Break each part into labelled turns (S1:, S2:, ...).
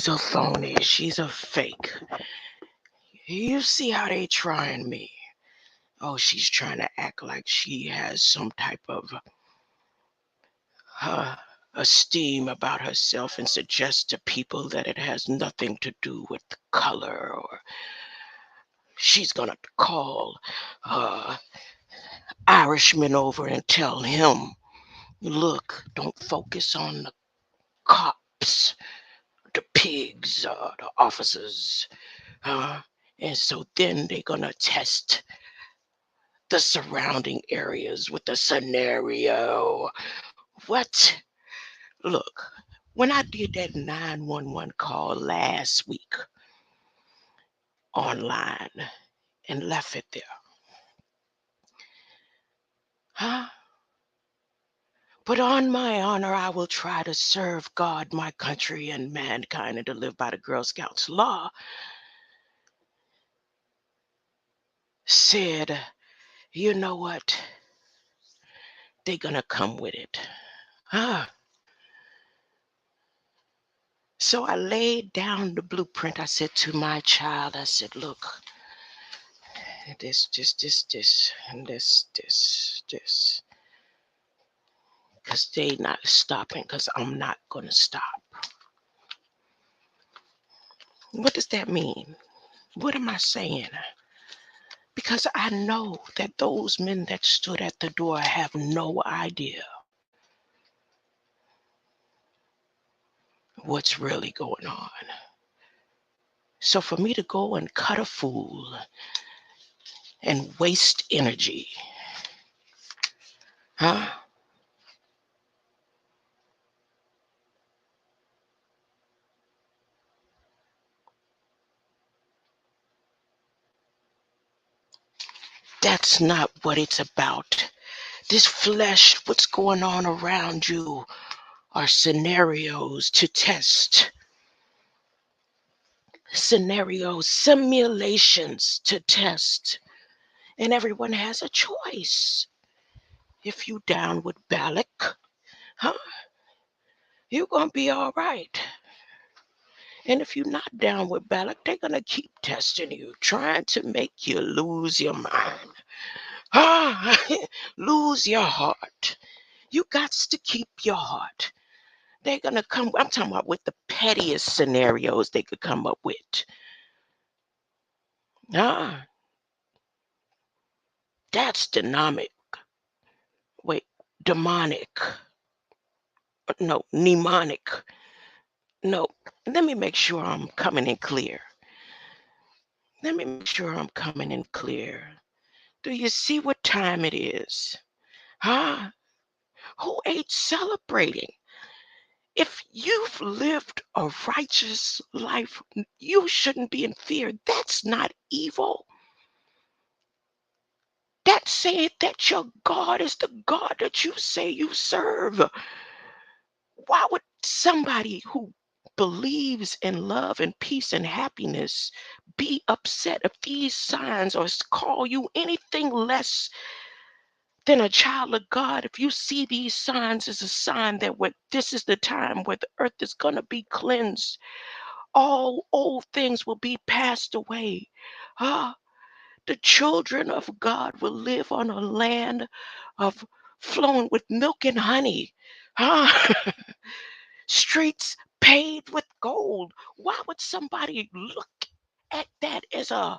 S1: she's a phony. She's a fake. You see how they trying me. Oh, she's trying to act like she has some type of uh, esteem about herself and suggest to people that it has nothing to do with the color, or she's gonna call Irishman over and tell him, look, don't focus on the cops, the pigs, the officers. And so then they're gonna test the surrounding areas with the scenario. What? Look, when I did that 911 call last week online and left it there, huh? But on my honor, I will try to serve God, my country, and mankind, and to live by the Girl Scouts law. Said, you know what? They're gonna come with it. Huh? So I laid down the blueprint. I said to my child, I said, look, and this. Because they not stopping, because I'm not going to stop. What does that mean? What am I saying? Because I know that those men that stood at the door have no idea what's really going on. So for me to go and cut a fool and waste energy, huh? That's not what it's about. This flesh, what's going on around you, are scenarios to test. Scenarios, simulations to test. And everyone has a choice. If you down with Balak, huh, you're going to be all right. And if you're not down with Balak, they're going to keep testing you, trying to make you lose your mind. Ah, lose your heart. You got to keep your heart. They're going to come, I'm talking about with the pettiest scenarios they could come up with. Ah, that's dynamic. Wait, demonic. No, mnemonic. No, let me make sure I'm coming in clear. Let me make sure I'm coming in clear. Do you see what time it is? Huh? Who ain't celebrating? If you've lived a righteous life, you shouldn't be in fear. That's not evil. That's saying that your God is the God that you say you serve. Why would somebody who believes in love and peace and happiness be upset if these signs or call you anything less than a child of God? If you see these signs as a sign that this is the time where the earth is going to be cleansed, all old things will be passed away. Ah, the children of God will live on a land of flowing with milk and honey. Ah, streets paved with gold. Why would somebody look at that as a uh,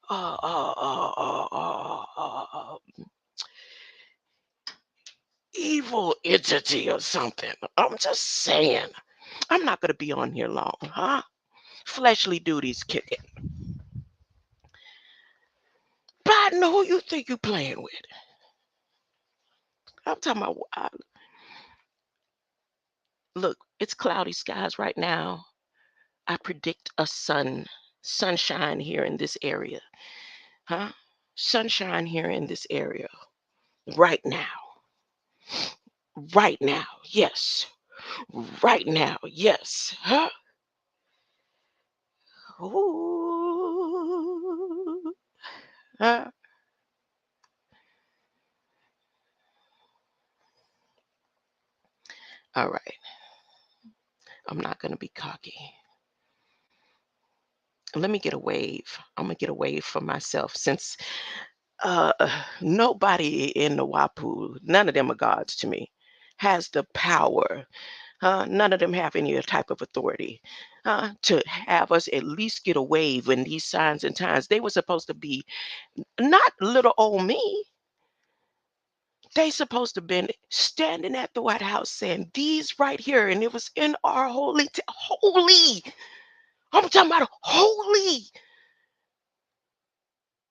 S1: uh, uh, uh, uh, uh, evil entity or something? I'm just saying. I'm not going to be on here long, huh? Fleshly duties kicking. But I know who you think you're playing with. I'm talking about, look, it's cloudy skies right now. I predict a sunshine here in this area, huh? Sunshine here in this area right now. Right now, yes. Right now, yes. Huh? Ooh. Huh? All right. I'm not going to be cocky. Let me get a wave. I'm gonna get a wave for myself since uh, nobody in the Wapu, none of them are gods to me, has the power. None of them have any type of authority to have us at least get a wave in these signs and times. They were supposed to be not little old me. They supposed to been standing at the White House saying these right here, and it was in our holy. I'm talking about holy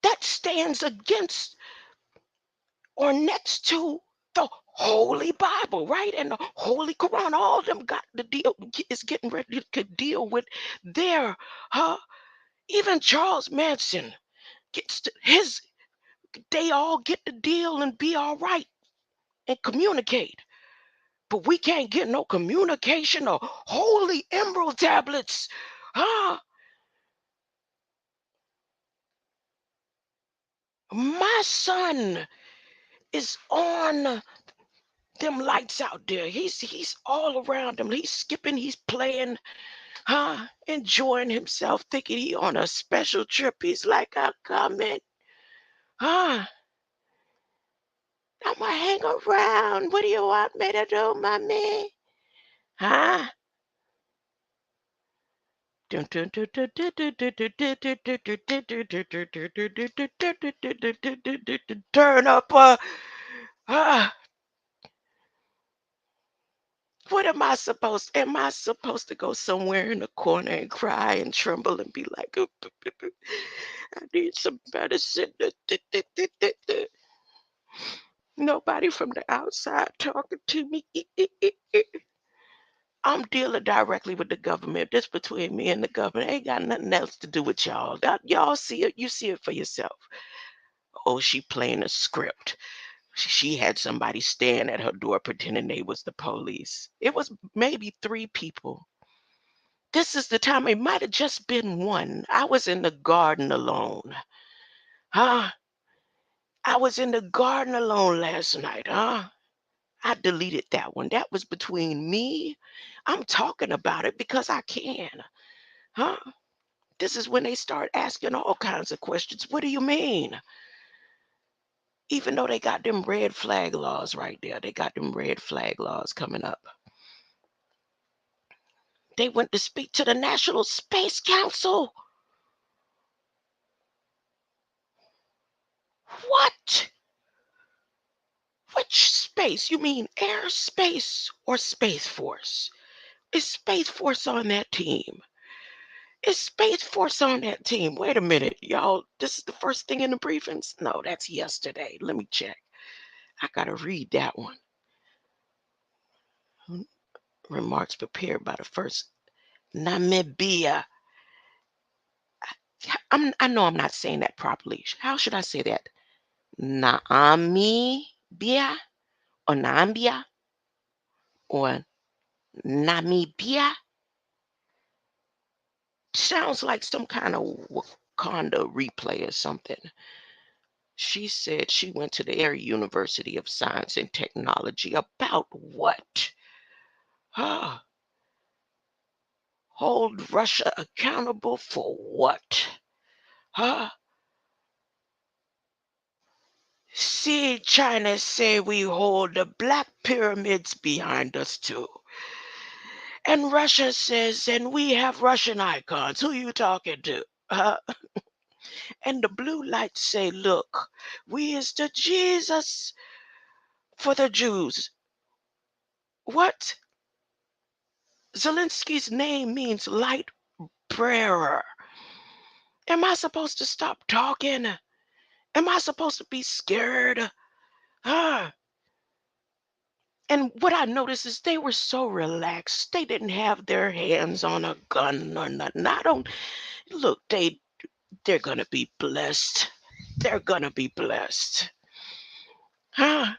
S1: that stands against or next to the Holy Bible, right? And the Holy Quran. All of them got to deal is getting ready to deal with their even Charles Manson gets to his they all get to deal and be all right and communicate. But we can't get no communication or holy emerald tablets. My son is on them lights out there. He's all around them. He's skipping, he's playing, enjoying himself, thinking he on a special trip. He's like, I'm coming. Huh? I'ma hang around. What do you want me to do, mommy? Huh? Turn up. Uh, what am I supposed to go somewhere in the corner and cry and tremble and be like, I need some medicine. Nobody from the outside talking to me. I'm dealing directly with the government. This between me and the government. Ain't got nothing else to do with y'all. Y'all see it. You see it for yourself. Oh, she playing a script. She had somebody stand at her door pretending they was the police. It was maybe 3 people. This is the time. It might have just been one. I was in the garden alone. Huh? I was in the garden alone last night. I deleted that one. That was between me. I'm talking about it because I can. Huh? This is when they start asking all kinds of questions. What do you mean? Even though they got them red flag laws right there, they got them red flag laws coming up. They went to speak to the National Space Council. What? Which space? You mean airspace or Space Force? Is Space Force on that team? Is Space Force on that team? Wait a minute, y'all. This is the first thing in the briefings? No, that's yesterday. Let me check. I gotta read that one. Remarks prepared by the first Namibia. I know I'm not saying that properly. How should I say that? Namibia or Nambia or Namibia? Sounds like some kind of Wakanda replay or something. She said she went to the Air University of Science and Technology. About what? Ah, hold Russia accountable for what? Huh? See, China say we hold the Black Pyramids behind us too. And Russia says, and we have Russian icons. Who you talking to? And the blue lights say, look, we is the Jesus for the Jews. What? Zelensky's name means light bearer. Am I supposed to stop talking? Am I supposed to be scared? Ah. And what I noticed is they were so relaxed. They didn't have their hands on a gun or nothing. I don't look, they're gonna be blessed. They're gonna be blessed. Huh?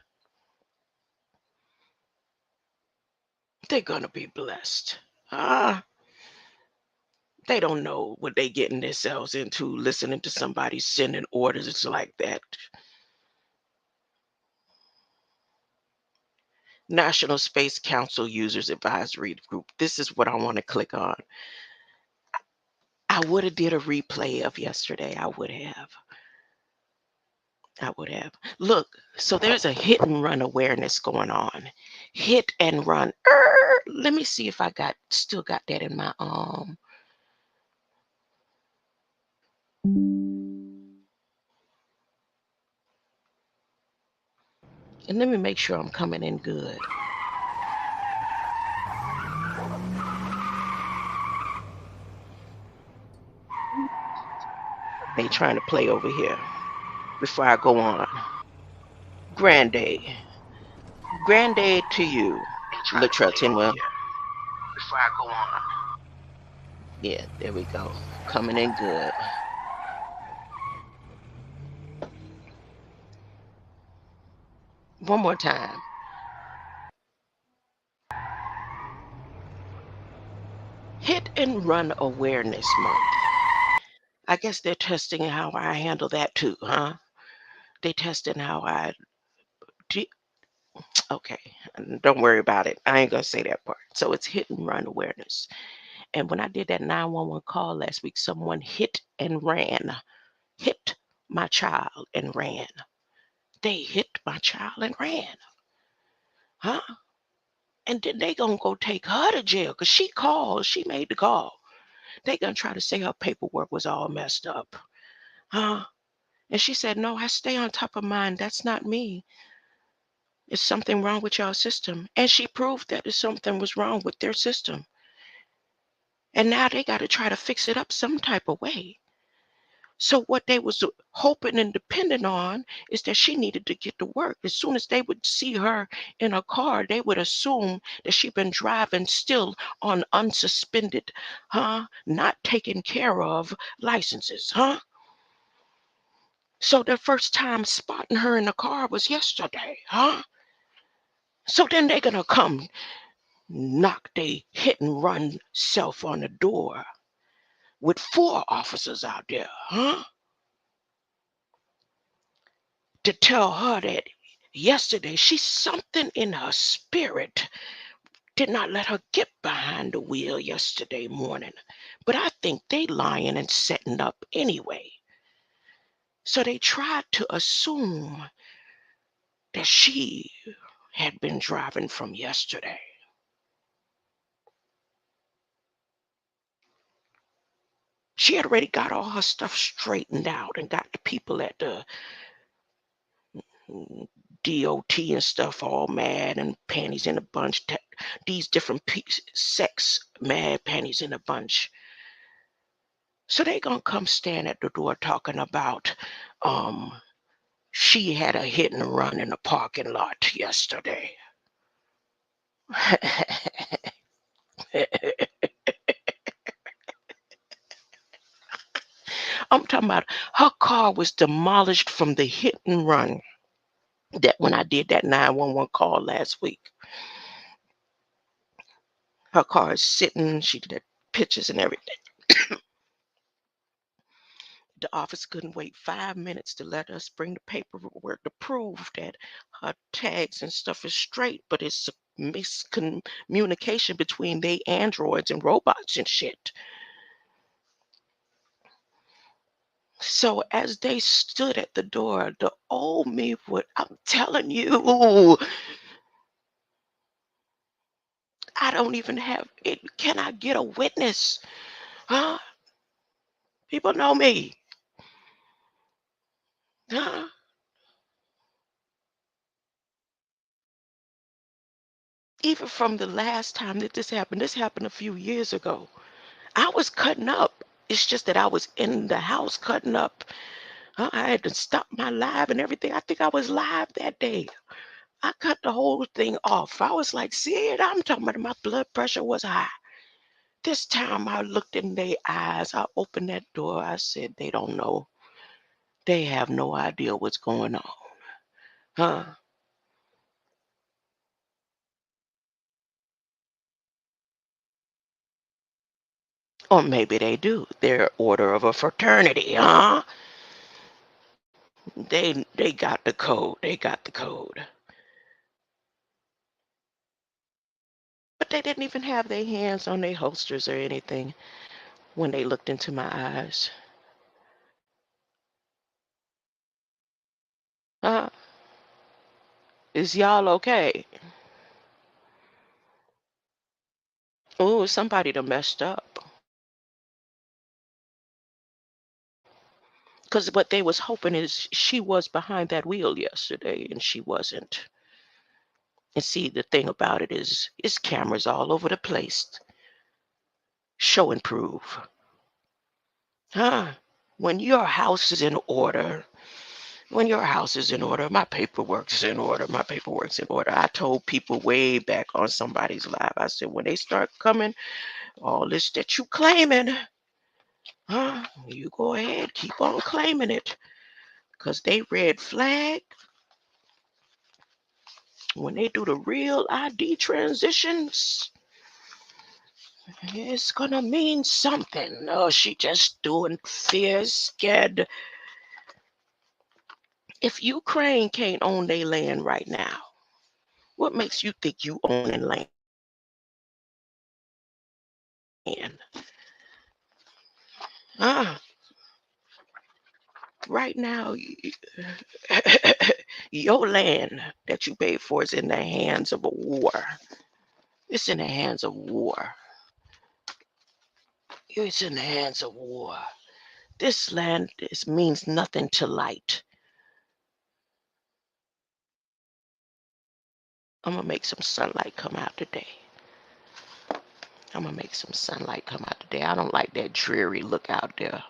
S1: They're gonna be blessed. Ah, they don't know what they getting themselves into listening to somebody sending orders like that. National Space Council Users Advisory Group. This is what I want to click on. I would have did a replay of yesterday. I would have. Look, so there's a hit and run awareness going on. Hit and run. Let me see if I still got that in my and let me make sure I'm coming in good. They trying to play over here before I go on. Grand day. Grand day to you, Latrell Tinwell. Before I go on. Yeah, there we go. Coming in good. One more time. Hit and run awareness month. I guess they're testing how I handle that too, huh? They testing how I do. Okay, don't worry about it. I ain't gonna say that part. So it's hit and run awareness. And when I did that 911 call last week, someone hit and ran, hit my child and ran. They hit my child and ran, huh? And then they gonna go take her to jail because she called. She made the call. They gonna try to say her paperwork was all messed up, huh? And she said, "No, I stay on top of mine. That's not me. It's something wrong with your system." And she proved that something was wrong with their system. And now they got to try to fix it up some type of way. So what they was hoping and depending on is that she needed to get to work. As soon as they would see her in a car, they would assume that she'd been driving still on unsuspended, huh? Not taken care of licenses, huh? So the first time spotting her in the car was yesterday, huh? So then they're gonna come knock they hit and run self on the door with 4 officers out there, huh? To tell her that yesterday something in her spirit did not let her get behind the wheel yesterday morning. But I think they lying and setting up anyway. So they tried to assume that she had been driving from yesterday. She had already got all her stuff straightened out and got the people at the DOT and stuff all mad and panties in a bunch. These different sex mad panties in a bunch. So they gonna come stand at the door talking about she had a hit and run in the parking lot yesterday. I'm talking about her car was demolished from the hit and run that when I did that 911 call last week. Her car is sitting, she did pictures and everything. The office couldn't wait 5 minutes to let us bring the paperwork to prove that her tags and stuff is straight, but it's a miscommunication between they androids and robots and shit. So as they stood at the door, the old me would, I'm telling you, I don't even have it. Can I get a witness? Huh? People know me. Huh? Even from the last time that this happened a few years ago. I was cutting up. It's just that I was in the house cutting up. I had to stop my live and everything. I think I was live that day. I cut the whole thing off. I was like, see it? I'm talking about my blood pressure was high. This time I looked in their eyes. I opened that door. I said, they don't know. They have no idea what's going on. Huh? Or maybe they do. They're order of a fraternity, huh? They got the code. They got the code. But they didn't even have their hands on their holsters or anything. when they looked into my eyes. Is y'all okay? Oh, somebody done messed up. Because what they was hoping is she was behind that wheel yesterday, and she wasn't. And see, the thing about it is, it's cameras all over the place. Show and prove. When your house is in order, my paperwork's in order, I told people way back on somebody's live, I said, when they start coming, all this that you claiming, you go ahead, keep on claiming it. Because they red flag, when they do the real ID transitions, it's gonna mean something. Oh, she just doing fear, scared. If Ukraine can't own their land right now, what makes you think you own land? Right now, your land that you paid for is in the hands of a war. It's in the hands of war. It's in the hands of war. This land means nothing to light. I'm gonna make some sunlight come out today. I don't like that dreary look out there.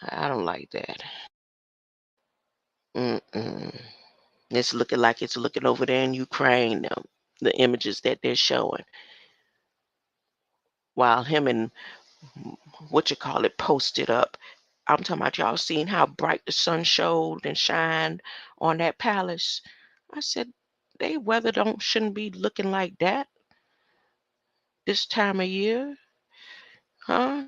S1: I don't like that. It's looking like it's looking over there in Ukraine, the images that they're showing. While him and posted up. I'm talking about, y'all seen how bright the sun showed and shined on that palace. I said, they weather shouldn't be looking like that this time of year. Now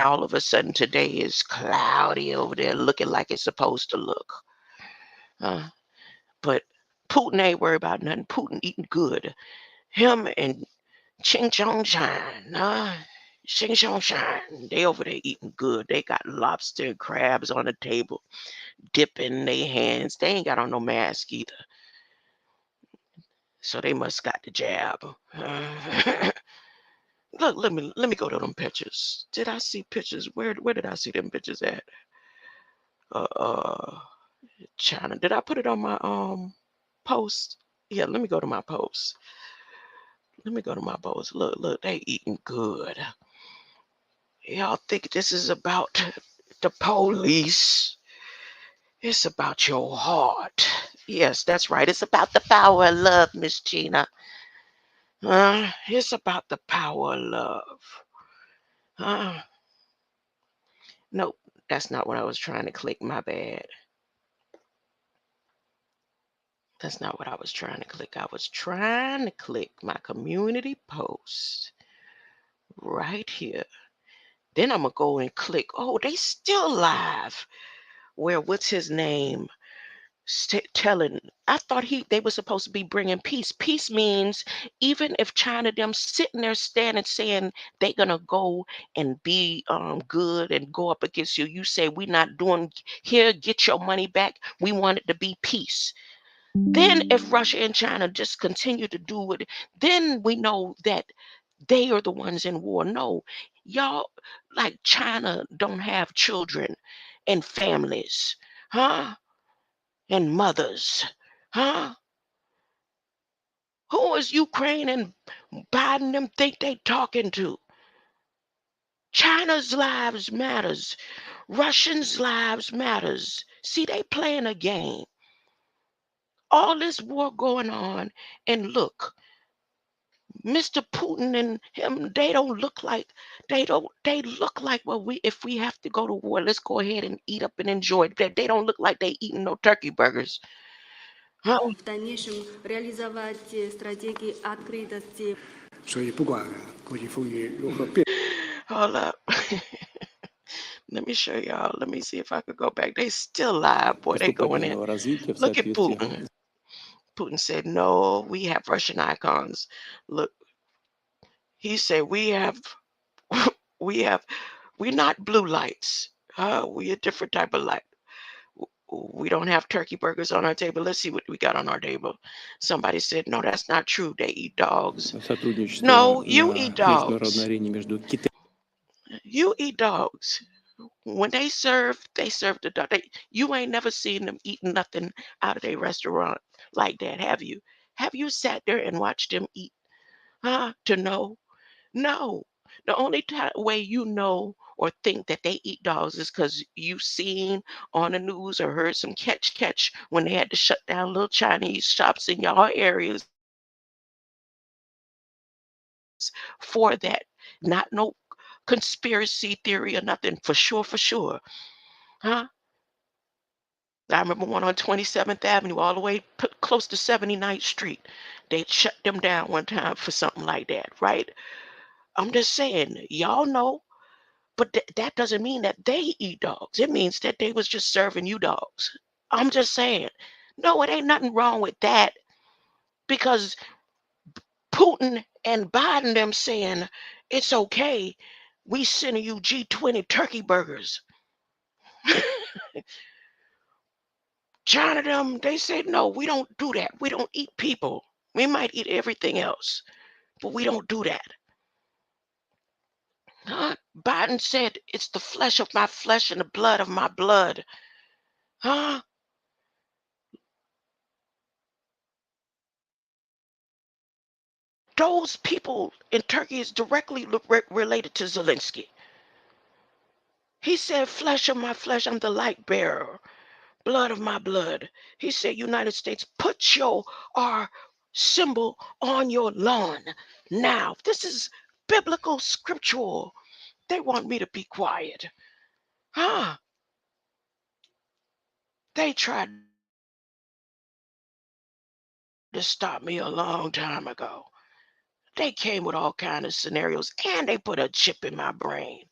S1: all of a sudden today is cloudy over there, looking like it's supposed to look. But Putin ain't worried about nothing. Putin eating good. Him and Ching Chong Shine, Ching Chong Shine, they over there eating good. They got lobster and crabs on the table, dipping their hands. They ain't got on no mask either. So they must got the jab. Look, let me go to them pictures. Did I see pictures? Where did I see them pictures at? China. Did I put it on my post? Yeah, let me go to my post. Look, they eating good. Y'all think this is about the police? It's about your heart. Yes, that's right. It's about the power of love, Miss Gina. It's about the power of love. Nope, that's not what I was trying to click. My bad. That's not what I was trying to click. I was trying to click my community post right here. Then I'm going to go and click. Oh, they still live. Where, what's his name? Telling, I thought they were supposed to be bringing peace. Peace means even if China them sitting there standing saying they're gonna go and be good and go up against you, you say we're not doing here, get your money back. We want it to be peace. Then if Russia and China just continue to do it, then we know that they are the ones in war. No, y'all, like China don't have children and families, and mothers, huh? Who is Ukraine and Biden them think they talking to? China's lives matters. Russians' lives matters. See, they playing a game. All this war going on, and look, Mr. Putin and him, they look like well, if we have to go to war, let's go ahead and eat up and enjoy it. They don't look like they eating no turkey burgers.
S2: В дальнейшем реализовать стратегии открытости.
S1: Hold up. Let me show y'all. Let me see if I could go back. They still live, boy. They going in. Look at Putin. Putin said, no, we have Russian icons. Look, He said, we have, we're not blue lights. We a different type of light. We don't have turkey burgers on our table. Let's see what we got on our table. Somebody said, no, that's not true. They eat dogs.
S3: Сотрудничество
S1: No, you eat
S3: на международной
S1: dogs.
S3: арене между Китаем.
S1: You eat dogs. When they serve the dog. You ain't never seen them eating nothing out of their restaurant like that, have you? Have you sat there and watched them eat? Huh? To know? No. The only way you know or think that they eat dogs is because you seen on the news or heard some catch when they had to shut down little Chinese shops in y'all areas for that. Not no conspiracy theory or nothing. For sure, for sure. Huh? I remember one on 27th Avenue all the way close to 79th Street. They shut them down one time for something like that, right? I'm just saying, y'all know. But that doesn't mean that they eat dogs. It means that they was just serving you dogs. I'm just saying. No, it ain't nothing wrong with that because Putin and Biden them saying it's okay. We sending you G20 turkey burgers. China them, they said no, we don't do that. We don't eat people. We might eat everything else, but we don't do that. Huh? Biden said it's the flesh of my flesh and the blood of my blood. Huh? Those people in Turkey is directly related to Zelensky. He said, flesh of my flesh, I'm the light bearer, blood of my blood. He said, United States, put your R symbol on your lawn. Now, this is biblical scriptural. They want me to be quiet. Huh? They tried to stop me a long time ago. They came with all kind of scenarios and they put a chip in my brain.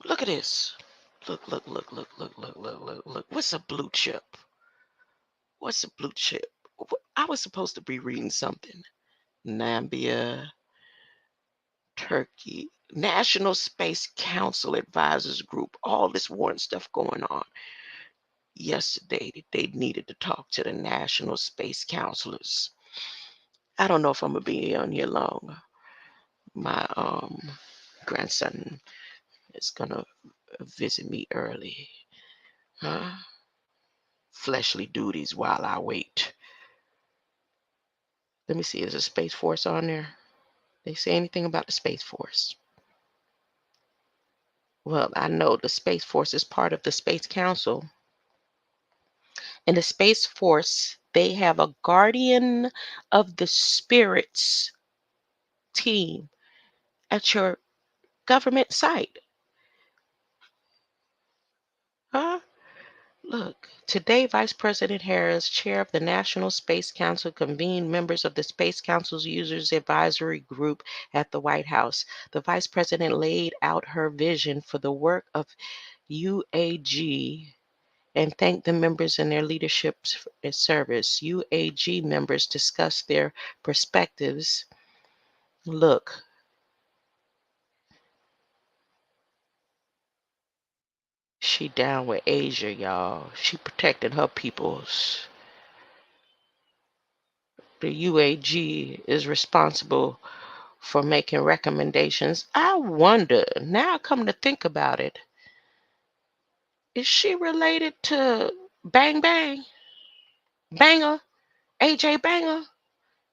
S1: Look at this. Look. What's a blue chip? What's a blue chip? I was supposed to be reading something. Nambia, Turkey, National Space Council Advisors Group, all this war and stuff going on. Yesterday, they needed to talk to the National Space Counselors. I don't know if I'm going to be on here long. My grandson is going to visit me early. Huh? Fleshly duties while I wait. Let me see, is the Space Force on there? They say anything about the Space Force? Well, I know the Space Force is part of the Space Council. And the Space Force, they have a Guardian of the Spirits team at your government site. Huh? Look, today, Vice President Harris, chair of the National Space Council, convened members of the Space Council's Users Advisory Group at the White House. The Vice President laid out her vision for the work of UAG and thanked the members and their leadership service. UAG members discussed their perspectives. Look, she down with Asia, y'all. She protecting her peoples. The UAG is responsible for making recommendations. I wonder, now I come to think about it, is she related to Bang Bang? Banger? AJ Banger?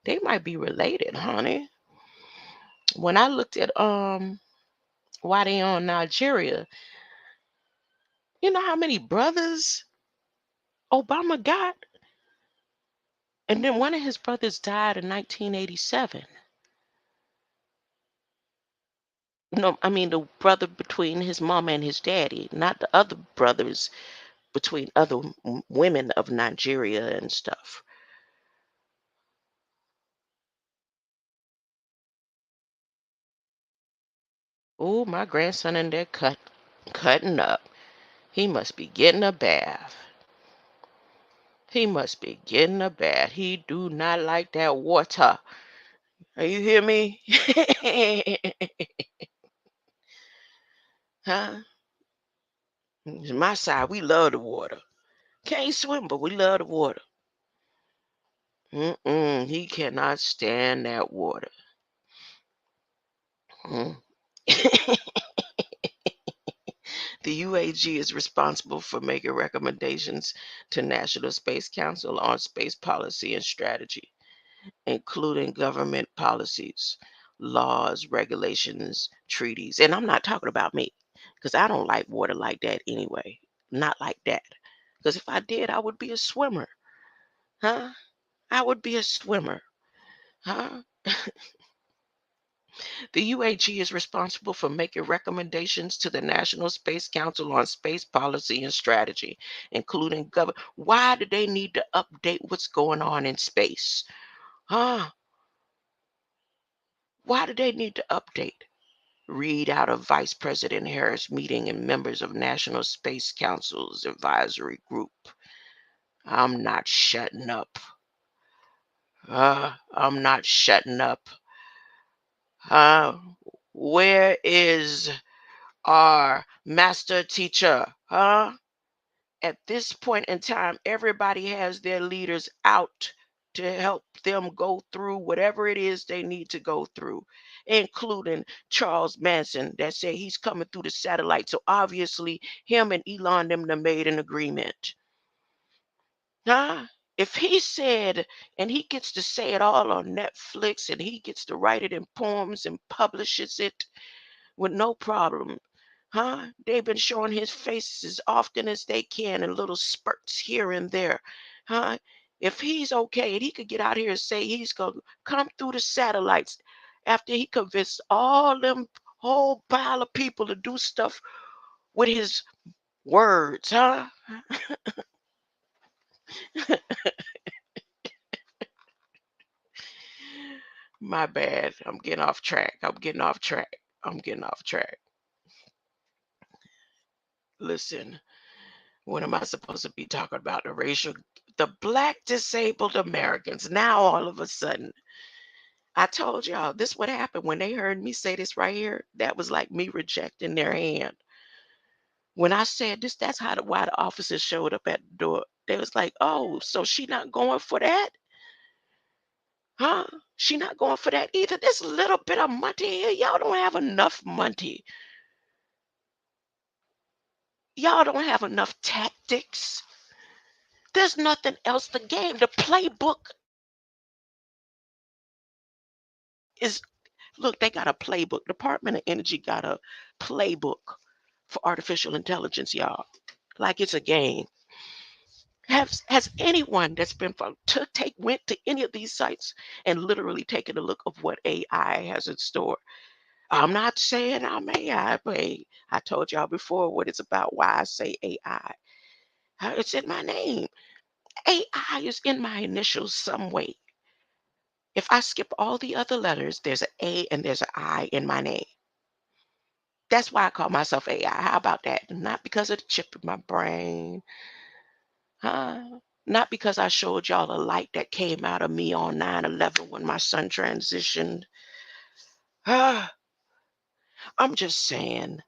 S1: They might be related, honey. When I looked at why they on Nigeria, you know how many brothers Obama got? And then one of his brothers died in 1987. No, I mean the brother between his mama and his daddy, not the other brothers between other women of Nigeria and stuff. Oh, my grandson in there cutting up. He must be getting a bath. He must be getting a bath. He do not like that water. Are you hear me? Huh? It's my side, we love the water. Can't swim, but we love the water. He cannot stand that water. Mm. The UAG is responsible for making recommendations to National Space Council on space policy and strategy, including government policies, laws, regulations, treaties. And I'm not talking about me, because I don't like water like that anyway. Not like that. Because if I did, I would be a swimmer. Huh? I would be a swimmer. Huh? The UAG is responsible for making recommendations to the National Space Council on space policy and strategy, including government. Why do they need to update what's going on in space? Huh? Why do they need to update? Read out of Vice President Harris meeting and members of National Space Council's advisory group. I'm not shutting up. I'm not shutting up. Uh, where is our master teacher? At this point in time, everybody has their leaders out to help them go through whatever it is they need to go through, including Charles Manson that said he's coming through the satellite. So obviously, him and Elon them done made an agreement. Huh? If he said, and he gets to say it all on Netflix, and he gets to write it in poems and publishes it with no problem. Huh? They've been showing his face as often as they can in little spurts here and there. Huh? If he's okay and he could get out here and say he's going to come through the satellites after he convinced all them whole pile of people to do stuff with his words, huh? My bad. I'm getting off track. I'm getting off track. I'm getting off track. Listen, what am I supposed to be talking about? The black disabled Americans. Now all of a sudden, I told y'all this would happen when they heard me say this right here. That was like me rejecting their hand. When I said this, that's why the officers showed up at the door. They was like, "Oh, so she not going for that? Huh? She not going for that either. This little bit of money here, y'all don't have enough money. Y'all don't have enough tactics. There's nothing else. The game, the playbook is look, they got a playbook. Department of Energy got a playbook for artificial intelligence, y'all. Like it's a game. Has anyone that's been went to any of these sites and literally taken a look of what AI has in store? I'm not saying I'm AI, but hey, I told y'all before what it's about, why I say AI. It's in my name. AI is in my initials some way. If I skip all the other letters, there's an A and there's an I in my name. That's why I call myself AI. How about that? Not because of the chip in my brain. Not because I showed y'all the light that came out of me on 9/11 when my son transitioned. Ah, I'm just saying,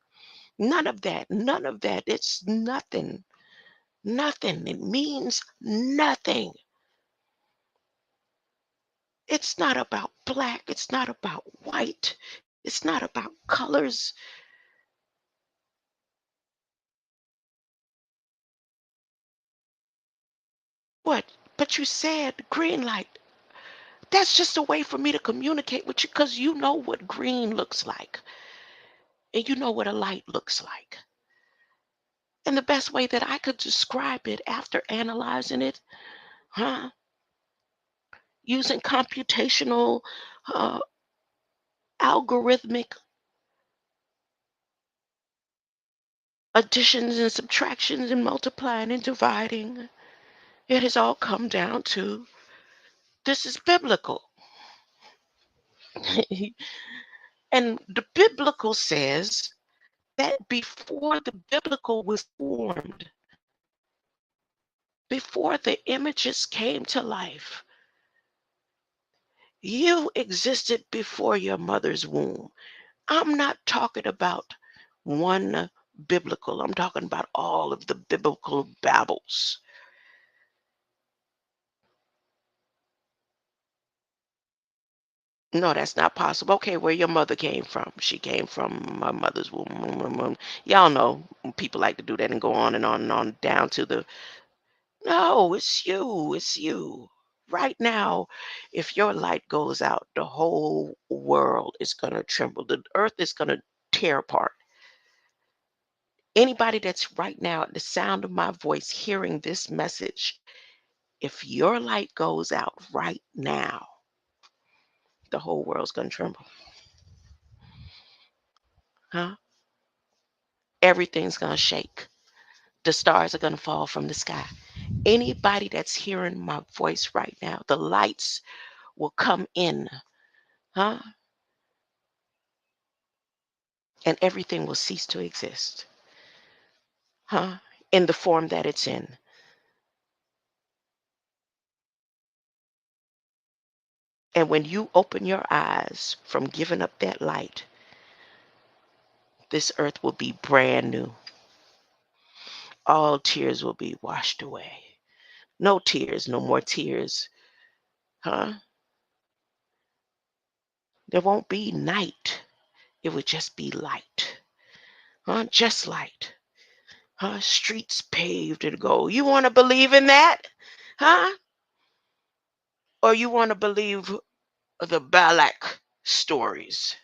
S1: none of that. None of that. It's nothing. Nothing. It means nothing. It's not about black. It's not about white. It's not about colors. What? But you said green light. That's just a way for me to communicate with you because you know what green looks like and you know what a light looks like. And the best way that I could describe it after analyzing it, huh, using computational uh, algorithmic additions and subtractions and multiplying and dividing, it has all come down to this is biblical. And the biblical says that before the biblical was formed, before the images came to life. You existed before your mother's womb. I'm not talking about one biblical, I'm talking about all of the biblical babbles. No, that's not possible. Okay, where your mother came from? She came from my mother's womb. Y'all know people like to do that and go on and on and on down to the. No, it's you. It's you. Right now, if your light goes out, the whole world is going to tremble. The earth is going to tear apart. Anybody that's right now at the sound of my voice hearing this message, if your light goes out right now, the whole world's going to tremble. Huh? Everything's going to shake. The stars are going to fall from the sky. Anybody that's hearing my voice right now, the lights will come in, huh? And everything will cease to exist, huh? In the form that it's in. And when you open your eyes from giving up that light, this earth will be brand new. All tears will be washed away. No tears, no more tears, huh? There won't be night. It would just be light, huh? Just light. Huh? Streets paved in gold. You want to believe in that? Huh? Or you want to believe the Balak stories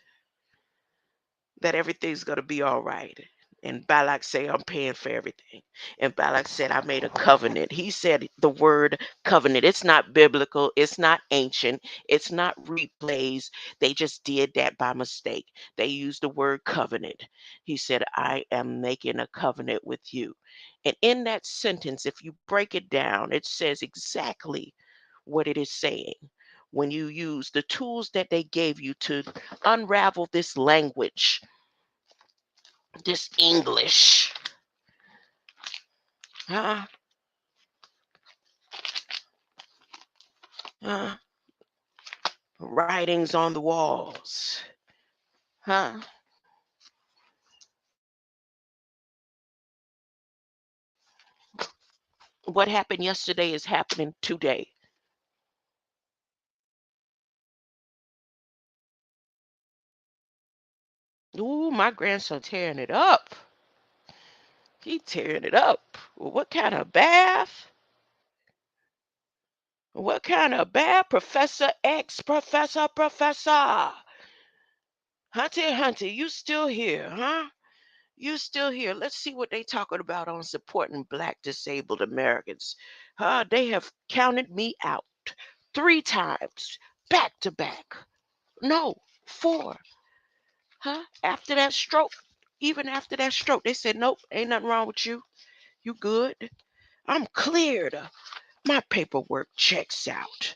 S1: that everything's going to be all right? And Balak say, I'm paying for everything. And Balak said, I made a covenant. He said the word covenant. It's not biblical. It's not ancient. It's not replays. They just did that by mistake. They used the word covenant. He said, I am making a covenant with you. And in that sentence, if you break it down, it says exactly what it is saying. When you use the tools that they gave you to unravel this language, this English, huh? Huh? Writings on the walls, huh? What happened yesterday is happening today. Ooh, my grandson tearing it up. He tearing it up. What kind of bath? What kind of bath? Professor X, Professor. Hunty, you still here, huh? You still here. Let's see what they talking about on supporting Black disabled Americans. They have counted me out 3 times, back to back. No, 4. After that stroke, even after that stroke, they said, nope, ain't nothing wrong with you. You good. I'm cleared. My paperwork checks out,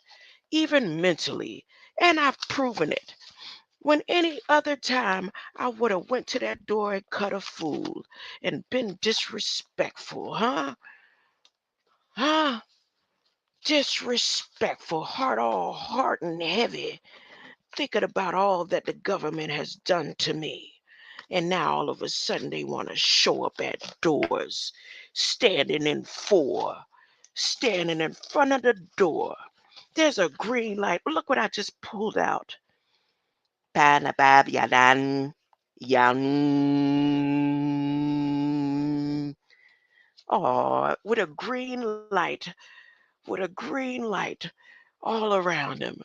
S1: even mentally, and I've proven it. When any other time I would have went to that door and cut a fool and been disrespectful, huh? Huh? Disrespectful, heart all hard and heavy, thinking about all that the government has done to me. And now all of a sudden they want to show up at doors, standing in front of the door. There's a green light. Look what I just pulled out. Banabab yadan yan. Oh, with a green light all around him.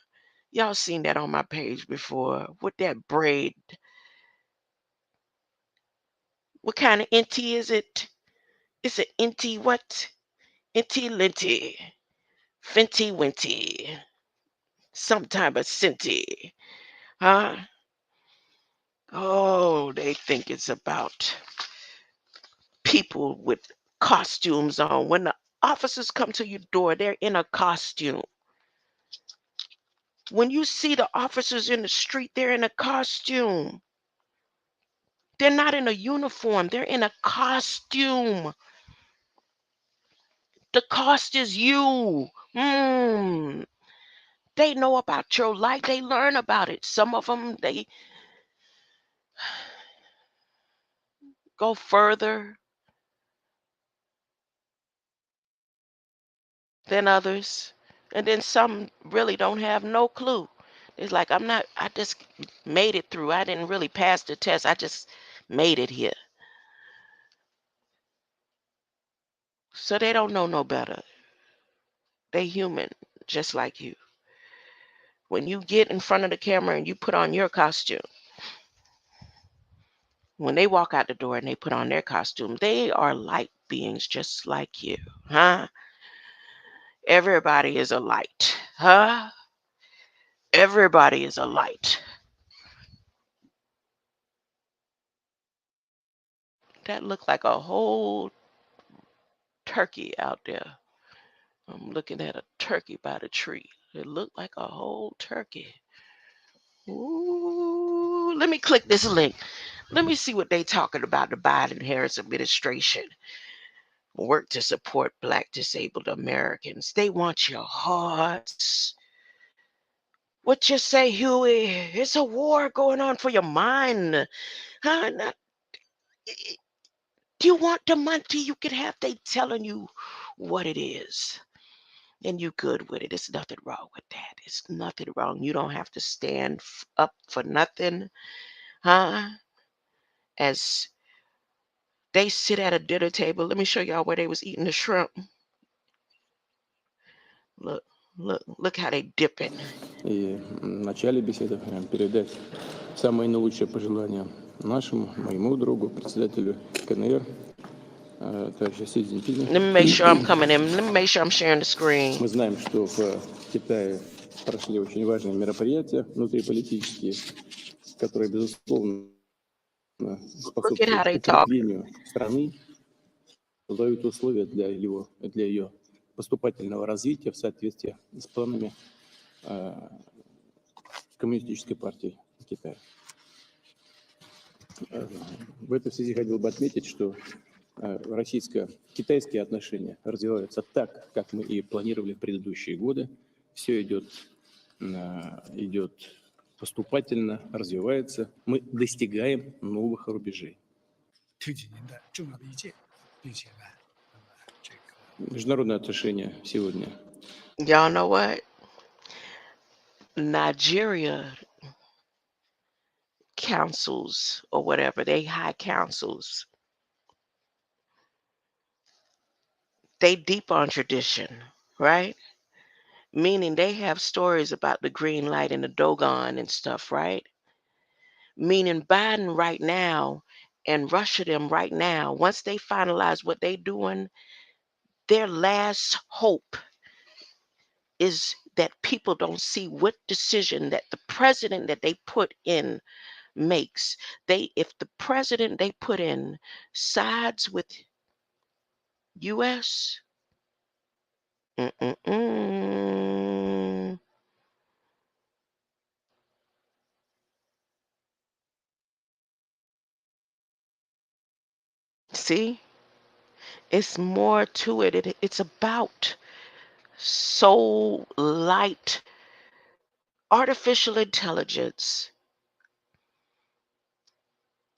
S1: Y'all seen that on my page before with that braid. What kind of inti is it? It's an inti what? Inti linty. Fenty winty. Some type of scenty. Huh? Oh, they think it's about people with costumes on. When the officers come to your door, they're in a costume. When you see the officers in the street, they're in a costume. They're not in a uniform, they're in a costume. The cost is you. They know about your life. They learn about it. Some of them, they go further than others. And then some really don't have no clue. It's like, I just made it through. I didn't really pass the test. I just made it here. So they don't know no better. They human, just like you. When you get in front of the camera and you put on your costume, when they walk out the door and they put on their costume, they are light beings just like you. Huh? Everybody is a light. Huh? Everybody is a light. That looked like a whole turkey out there. I'm looking at a turkey by the tree. It looked like a whole turkey. Ooh, let me click this link. Let me see what they talking about, the Biden-Harris administration. Work to support Black disabled Americans. They want your hearts. What you say, Huey? It's a war going on for your mind. Huh? Do you want the money you can have? They telling you what it is. And you good with it. There's nothing wrong with that. It's nothing wrong. You don't have to stand up for nothing. Huh? As they sit at a dinner table. Let me show y'all where they was eating the shrimp. Look, look how they dip it.
S3: И в начале беседы передать самые наилучшие пожелания нашему, моему другу, председателю КНР, товарищу Си Цзиньпину.
S1: Let me make sure I'm coming in. Let me make sure I'm sharing the screen.
S3: Мы знаем, что в Китае прошли очень важные мероприятия внутриполитические, которые, безусловно, способствуют укреплению страны, создают условия для ее поступательного развития в соответствии с планами Коммунистической партии Китая. В этой связи хотел бы отметить, что российско-китайские отношения развиваются так, как мы и планировали в предыдущие годы. Все идет поступательно, развивается. Мы достигаем новых рубежей. Международные отношения сегодня.
S1: Y'all know what? Nigeria councils or whatever, they high councils, they deep on tradition, right? Meaning they have stories about the green light and the Dogon and stuff, right? Meaning Biden right now and Russia them right now, once they finalize what they doing, their last hope is that people don't see what decision that the president that they put in makes. If the president they put in sides with US, see, it's more to it. It's about soul light, artificial intelligence,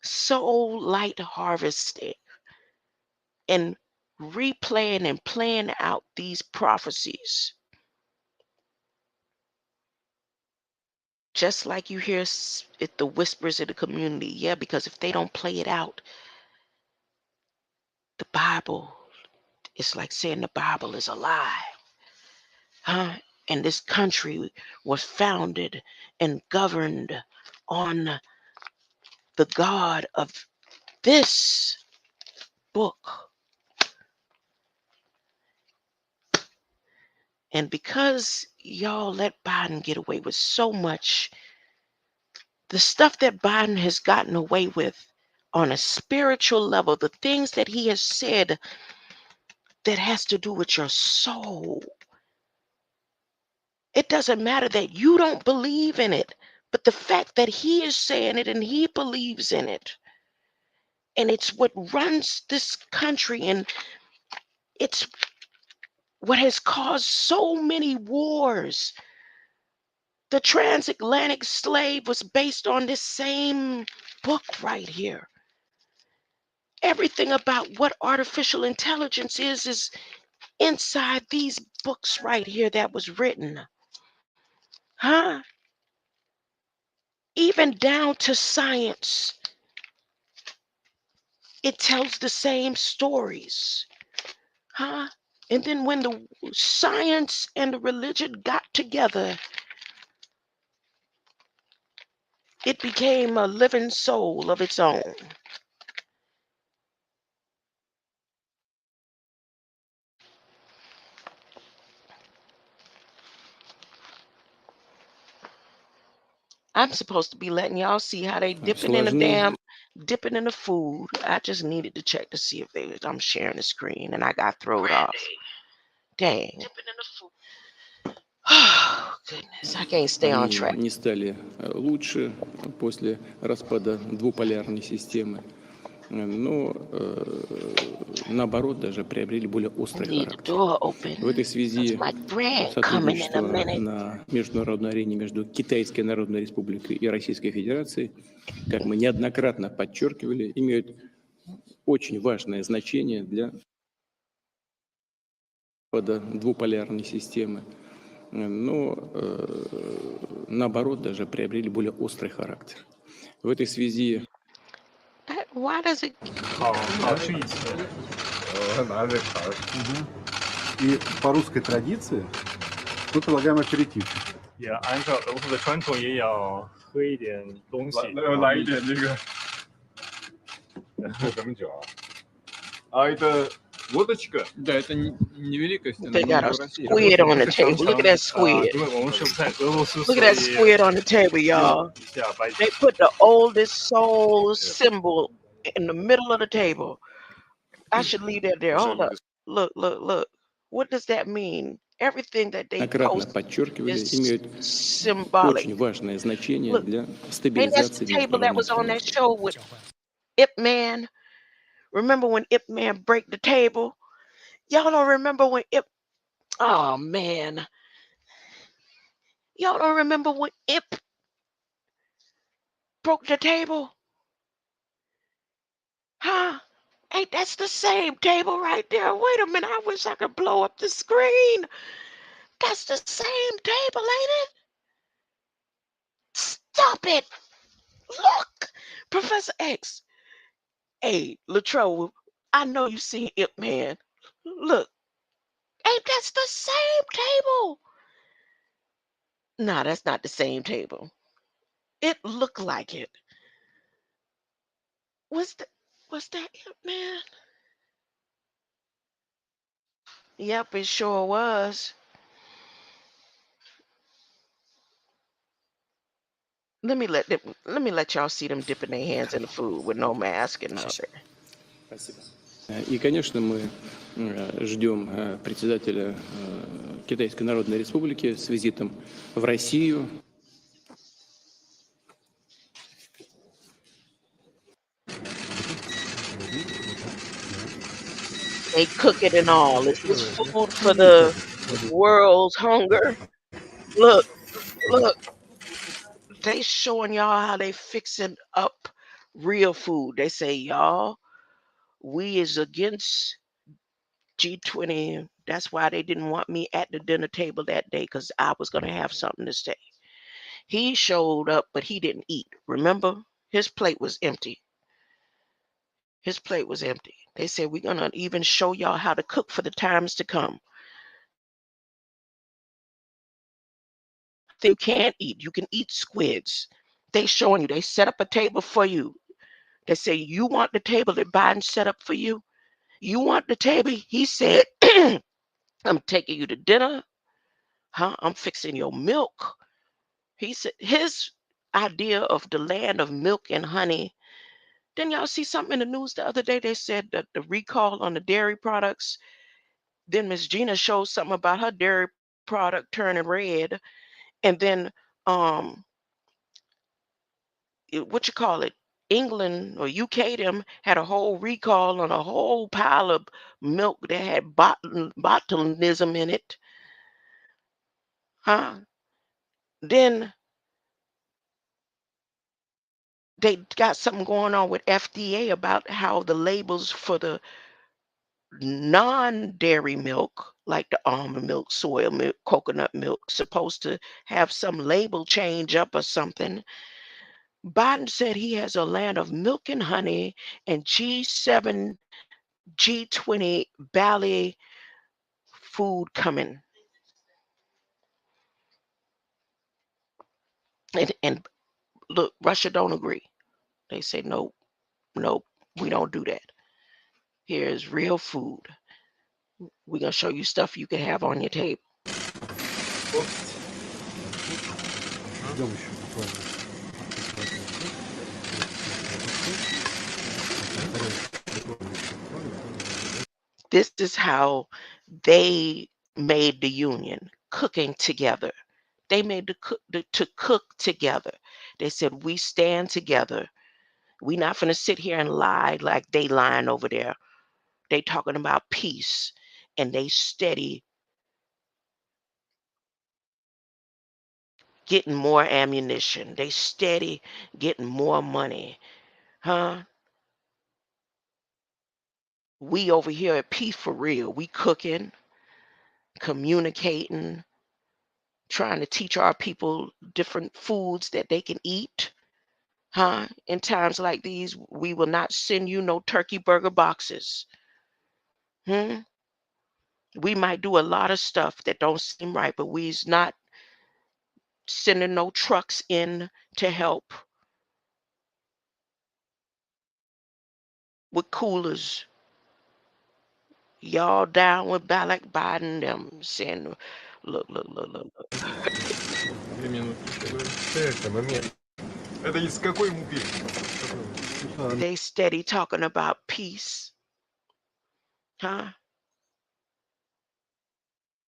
S1: soul light harvesting, and replaying and playing out these prophecies. Just like you hear the whispers in the community. Yeah, because if they don't play it out, the Bible, it's like saying the Bible is a lie. Huh? And this country was founded and governed on the God of this book. And because y'all let Biden get away with so much, the stuff that Biden has gotten away with on a spiritual level, the things that he has said that has to do with your soul, it doesn't matter that you don't believe in it, but the fact that he is saying it and he believes in it, and it's what runs this country, and it's what has caused so many wars. The transatlantic slave was based on this same book right here. Everything about what artificial intelligence is inside these books right here that was written. Huh? Even down to science. It tells the same stories. Huh? And then when the science and the religion got together, it became a living soul of its own. I'm supposed to be letting y'all see how they dipping in the food. I just needed to check to see if I'm sharing the screen, and I got thrown off. Dang. Dipping in the food. Oh, goodness, I can't stay on track.
S3: Они не стали лучше после распада двуполярной системы, но наоборот даже приобрели более острый характер. В этой связи сотрудничество на международной арене между Китайской Народной Республикой и Российской Федерацией, как мы неоднократно подчеркивали, имеет очень важное значение для распада двуполярной системы, но наоборот даже приобрели более острый характер. В этой связи
S1: Why does it...
S4: И по русской традиции мы предлагаем аперитив.
S5: 也按照俄罗斯的传统，也要喝一点东西，
S4: 来一点这个，这什么酒啊？啊，это водочка. Да, это невеликая стена.
S1: They got a squid on the table. Look at that squid.
S5: 因为我们是在俄罗斯，
S1: Look at that squid on the table, y'all. They put the oldest soul symbol in the middle of the table. I should leave that there. Hold up. Look, look, look. What does that mean? Everything that they post is symbolic.
S3: Очень важное значение
S1: Look,
S3: для
S1: and that's
S3: стабилизации
S1: the table that was on that show with Ip Man. Remember when Ip Man break the table? Y'all don't remember when Ip... Oh, man. Y'all don't remember when Ip broke the table? Huh? Hey, that's the same table right there. Wait a minute. I wish I could blow up the screen. That's the same table, ain't it? Stop it. Look. Professor X. Hey, Latrobe, I know you seen Ip Man. Look. Hey, that's the same table. Nah, that's not the same table. It looked like it. Was that Ip Man? Yep, it sure was. Let me let y'all see them dipping their hands in the food with no mask and nothing.
S3: Спасибо. И, конечно, мы ждем председателя Китайской Народной Республики с визитом в Россию.
S1: They cook it and all. Is this food for the world's hunger? Look, look. They showing y'all how they fixing up real food. They say, y'all, we is against G20. That's why they didn't want me at the dinner table that day, because I was going to have something to say. He showed up, but he didn't eat. Remember? His plate was empty. His plate was empty. They said, we're going to even show y'all how to cook for the times to come. You can't eat. You can eat squids. They showing you. They set up a table for you. They say, you want the table that Biden set up for you? You want the table? He said, I'm taking you to dinner. Huh? I'm fixing your milk. He said his idea of the land of milk and honey. Didn't y'all see something in the news the other day? They said that the recall on the dairy products. Then Miss Gina showed something about her dairy product turning red. And then what you call it? England or UK them had a whole recall on a whole pile of milk that had botulism in it. Then they got something going on with FDA about how the labels for the non-dairy milk, like the almond milk, soy milk, coconut milk, supposed to have some label change up or something. Biden said he has a land of milk and honey and G7, G20 Bali food coming. And look, Russia don't agree. They say, nope, we don't do that. Here's real food. We're going to show you stuff you can have on your table. This is how they made the union, cooking together. They made to cook together. They said, we stand together. We not going to sit here and lie like they lying over there. They talking about peace, and they steady getting more ammunition. They steady getting more money. We over here at peace for real. We cooking, communicating, trying to teach our people different foods that they can eat. In times like these, we will not send you no turkey burger boxes. We might do a lot of stuff that don't seem right, but we's not sending no trucks in to help with coolers. Y'all down with Biden them saying, look. They steady talking about peace.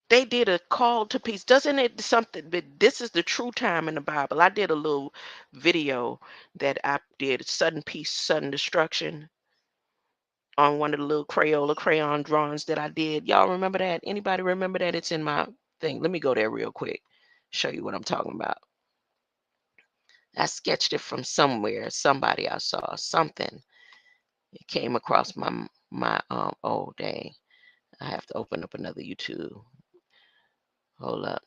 S1: They did a call to peace. Doesn't it something? But this is the true time in the Bible. I did a little video that I did, sudden peace, sudden destruction, on one of the little Crayola crayon drawings that I did. Y'all remember that? Anybody remember that? It's in my thing. Let me go there real quick. Show you what I'm talking about. I sketched it from somewhere. Somebody I saw something. It came across my oh dang. I have to open up another YouTube. Hold up.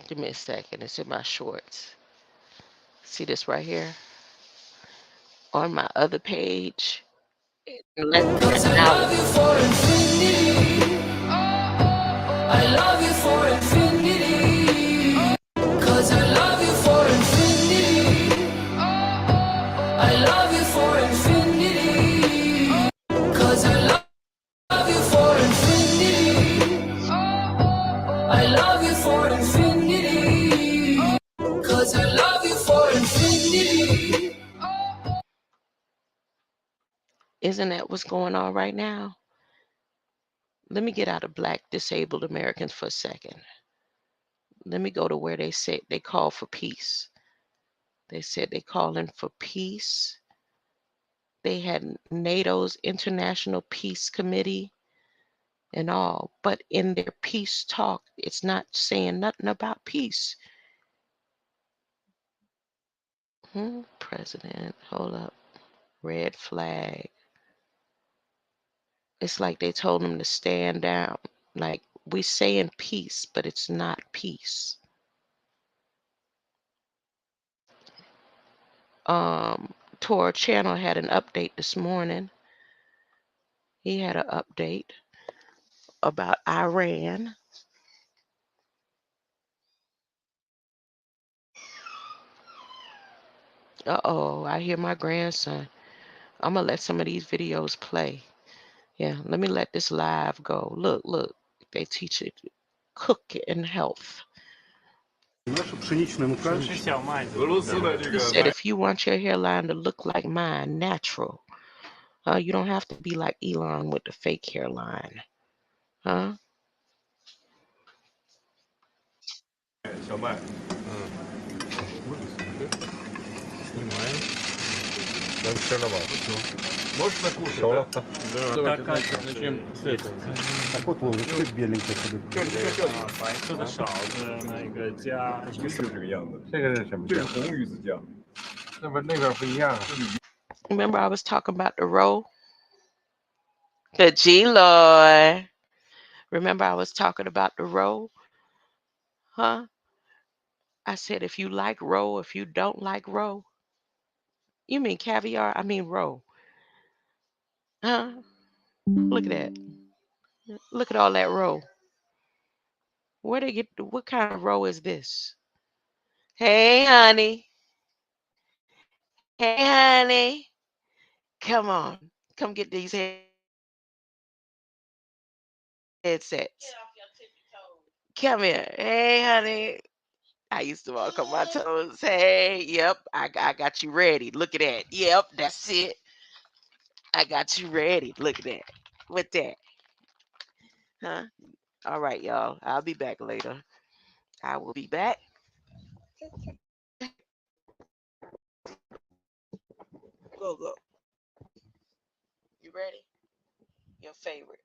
S1: Give me a second. It's in my shorts. See this right here? On my other page. Less than an hour. I love you for infinity. Cause I love you for infinity. I love you for infinity. Cause I love you for infinity. I love you for infinity. Cause I love you for infinity. Isn't that what's going on right now? Let me get out of Black disabled Americans for a second. Let me go to where they said they call for peace. They said they calling for peace. They had NATO's International Peace Committee and all, but in their peace talk, it's not saying nothing about peace. President, hold up. Red flag. It's like they told them to stand down. Like, we saying peace, but it's not peace. Tor Channel had an update this morning. He had an update about Iran. Uh-oh, I hear my grandson. I'm going to let some of these videos play. Yeah, let me let this live go. Look, look. They teach it cook and health. He said if you want your hairline to look like mine, natural, you don't have to be like Elon with the fake hairline. Huh?
S4: 小麦，
S5: 能吃了吧？можно
S4: кушать?
S5: 熟了，
S4: Зачем с этим?
S5: 白色的勺子那个加，
S4: 就这个样子。
S3: 这个是什么
S4: 这是红鱼子酱。
S3: 那边不一样。
S1: Remember I was talking about the roe? The G-Lord. Remember I was talking about the roe? Huh? I said if you like roe, if you don't like roe. You mean caviar? I mean roe. Huh? Look at that. Look at all that roe. Where they get, what kind of roe is this? Hey, honey. Hey, honey. Come on. Come get these headsets. Come here. Hey, honey. I used to walk on my toes. Hey, yep. I got you ready. Look at that. Yep, that's it. I got you ready. Look at that. With that. Huh? All right, y'all. I'll be back later. I will be back. Go. You ready? Your favorite.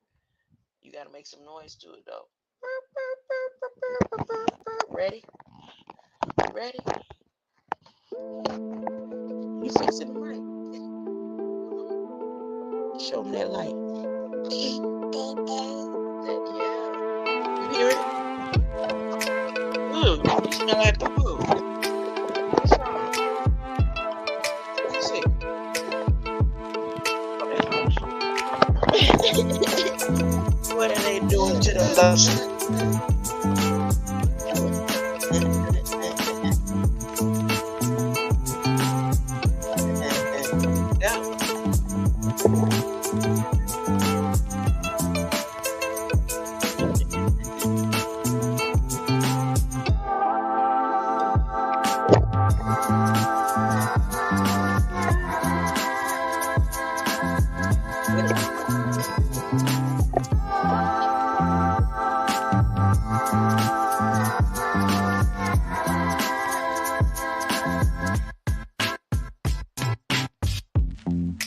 S1: You got to make some noise to it, though. Ready? Ready? You fixing the mic. Show them that light. Yeah. You hear it? Ooh, you smell like boo-boo. What's wrong? Let's see. What are they doing to the lotion? Yeah.